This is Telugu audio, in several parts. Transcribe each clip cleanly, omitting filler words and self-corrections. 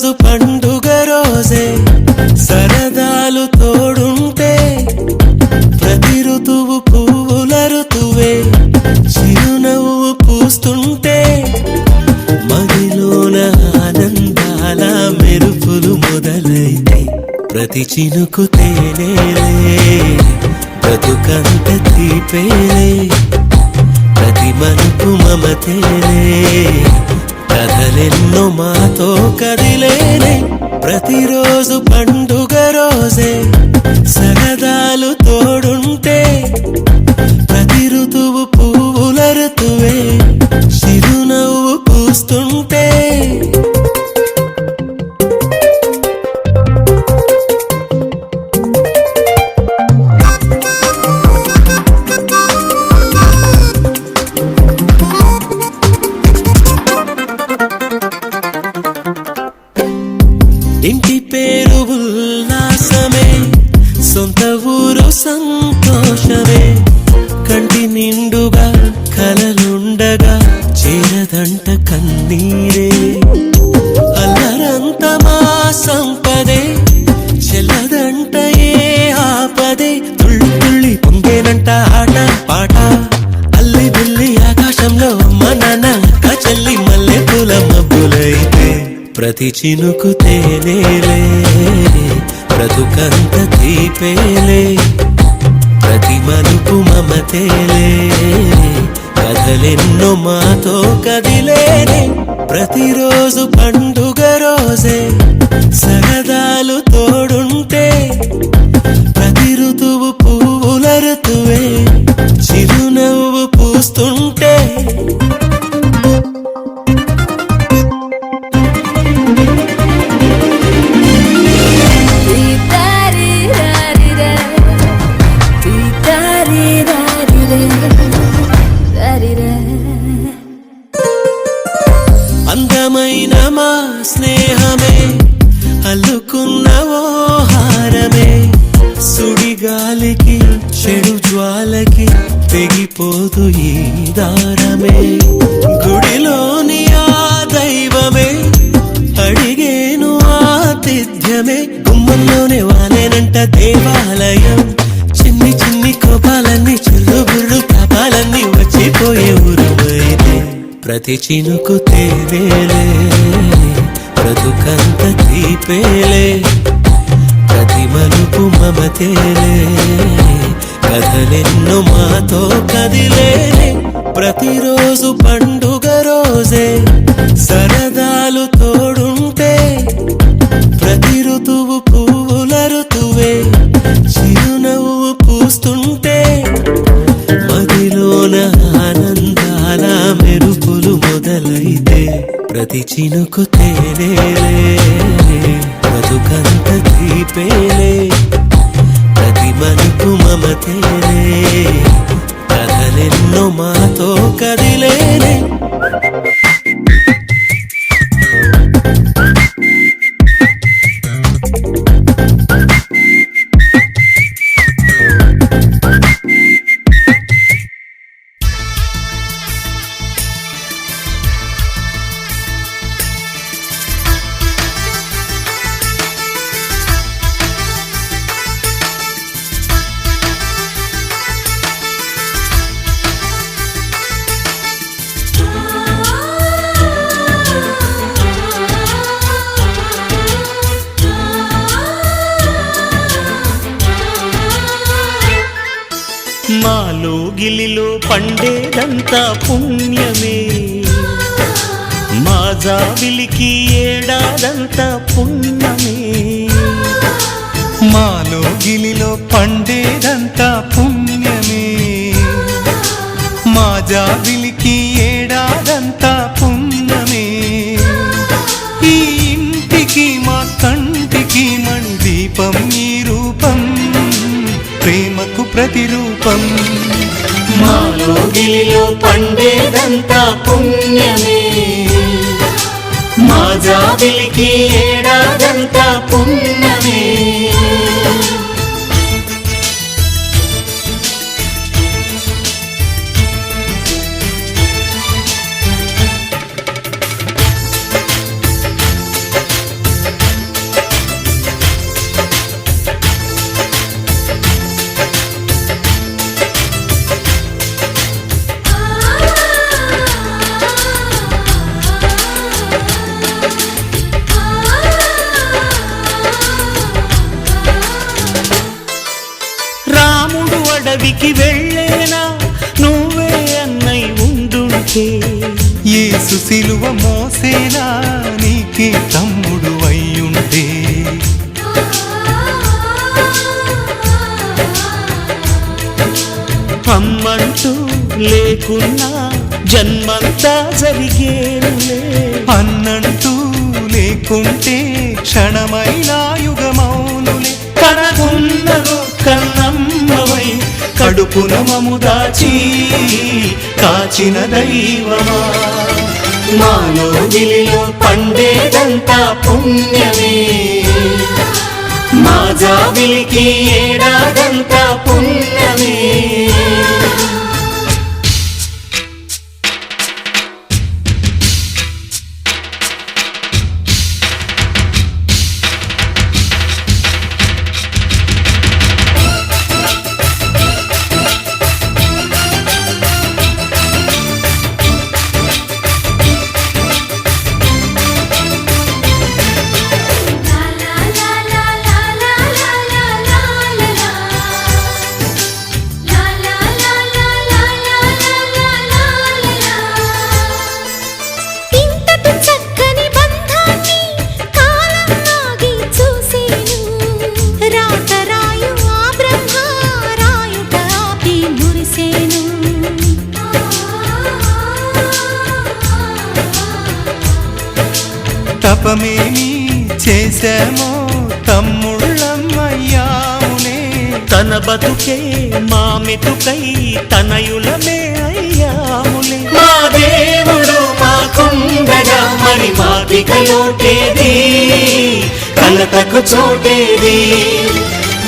ప్రతిరోజు పండుగ రోజే సరదాలు తోడుంటే ప్రతి ఋతువు పువ్వుల ఋతువే చిరునవ్వు పూస్తుంటే మదిలోన ఆనందాల మెరుపులు మొదలైతే ప్రతి చినుకు తేనేలే బ్రతుకంత తీపేలే ప్రతి మలుపు మమతేలే కథలెన్నో మాతో కదిలేనే ప్రతిరోజు పండుగ రోజే సరదాలు తోడుంటే ప్రతి ఋతువు పువ్వుల ఋతువే చిరునవ్వు పూస్తుంటే ఇంటి పేరు ఉల్లాసమే సొంత ఊరు సంతోషమే కంటి నిండుగా కలలుండగా చేరదంట కన్నీరే అల్లరంత మా సంపదే చెల్లదంట ఏ ఆపదే తుళ్ళి తుళ్ళి పొంగేనంట ఆట పాట అల్లి బిల్లి ఆకాశంలో మన నాక చెల్లి మల్లె పూల మబ్బులైతే ప్రతి చినుకు తేనేలే బ్రతుకంత తీపేలే ప్రతి మలుపు మమతేలే కథలెన్నో మాతో కదిలేనే ప్రతిరోజు పండుగ రోజే సరదాలు తోడుంటే ప్రతి ఋతువు పువ్వుల ఋతువే చిరునవ్వు పూస్తుంటే అందమైన మా స్నేహమే అల్లుకున్న ఓ హారమే సుడిగాలికి చెడు జ్వాలకి తెగిపోదు ఈ దారమే గుడిలోని ఆ దైవమే అడిగేను ఆతిథ్యమే గుమ్మంలోనే వాలేనంట దేవాలయం చిన్ని చిన్ని కోపాలన్నీ చిల్లుబుర్రు తాపాలన్నీ వచ్చిపోయే ఊరువైతే ప్రతి చినుకు తేనేలే బ్రతుకంత తీపేలే ప్రతి మలుపు మమతేలే కథలెన్నో మాతో కదిలేనే ప్రతిరోజు పండుగ రోజే సరదాలు తోడుంటే ప్రతి ఋతువు పువ్వుల ఋతువే చిరునవ్వు పూస్తుంటే మదిలోన ఆనందాల మెరుపులు మొదలైతే ప్రతి చినుకు తేనేలే బ్రతుకంత తీపేలే ప్రతి మలుపు మమతేలే కథలెన్నో మాతో కదిలేనే మాలో గిలిలో పండేదంతా పుణ్యమే మా జాబిలికి ఏడాదంతా పుణ్యమే మాలో గిలిలో పండేదంతా పుణ్యమే మా జాబిలికి ఏడాదంతా పుణ్యమే ఈ ఇంటికి మా కంటికి మణి దీపం ఈ రూపం ప్రేమకు ప్రతిరూపం మాలో గిలిలో పండేదంతా పుణ్యమే మా జాబిలికి ఏడాదంతా పుణ్యమే పైకి వెళ్ళేనా నువ్వే అన్నై ఉండుంటే యేసు సిలువ మోసేనా నీకే తమ్ముడు అయ్యుండే అమ్మంటూ లేకున్నా జన్మంతా జరిగేనులే అన్నంటూ లేకుంటే క్షణమైనా యుగమౌనులే కనగున్నదో కన్నమ్మవై కడుపున మము దాచి కాచిన దైవమా మాలో గిలిలో పండేదంతా పుణ్యమే మా జాబిలికి ఏడాదంతా పుణ్యమే తపమేమి చేశామో తమ్ముళ్ళమ్మయ్యామునే తన బతుకే మా మెతుకై తనయులమే అయ్యాములే మా దేవుడు మాకుండగా మరి మాకిక లోటేది కలతకు చోటేది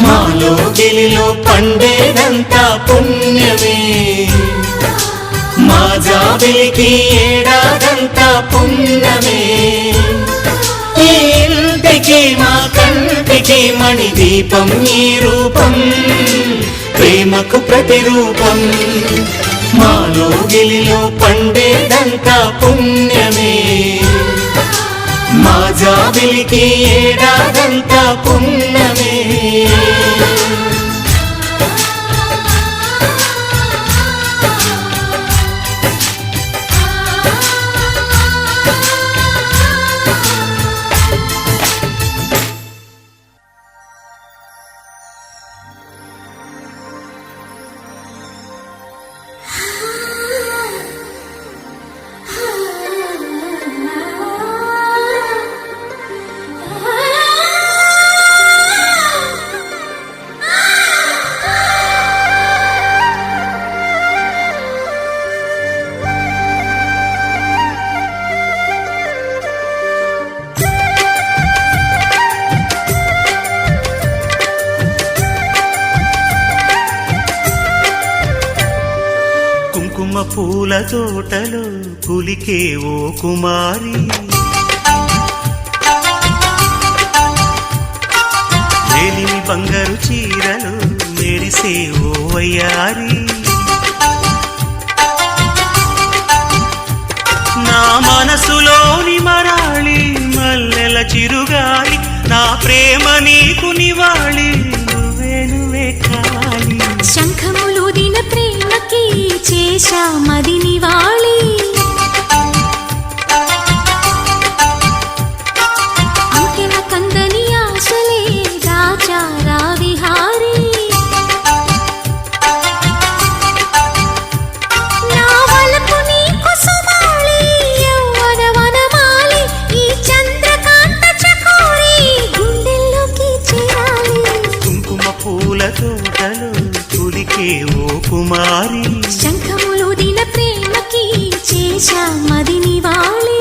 మాలో గిలిలో పండేదంతా పుణ్యమే మా జాబిలికి ఏడాదంతా పుణ్యమే ఈ ఇంటికి మా కంటికి మణి దీపం ఈ రూపం ప్రేమకు ప్రతిరూపం మాలో గిలిలో పండేదంతా పుణ్యమే మా జాబిలికి ఏడాదంతా పుణ్యమే కుంకుమ పూల తోటలో కులికే ఓ కుమారి వేలిమి బంగారు చీరలు మెరిసే ఓ వయ్యారి నా మనసులోని మరాళి మల్లెల చిరుగాలి నా ప్రేమ నీకు నివాళి నువ్వే నువ్వే కాలి శంఖములుదిన ప్రేమకి చేశా మది నివాళి అంకెల కందని ఆశలే దాచారా విహారీ నా వలపు నీకు సుమాళి యవ్వన వనమాలి ఈ చంద్రకాంత చకోరి గుండెల్లోకి చేరాలి కుంకుమ పూల తోటలో కులికే ఓ కుమారి శంఖములుదిన ప్రేమకి చేశా మది నివాళి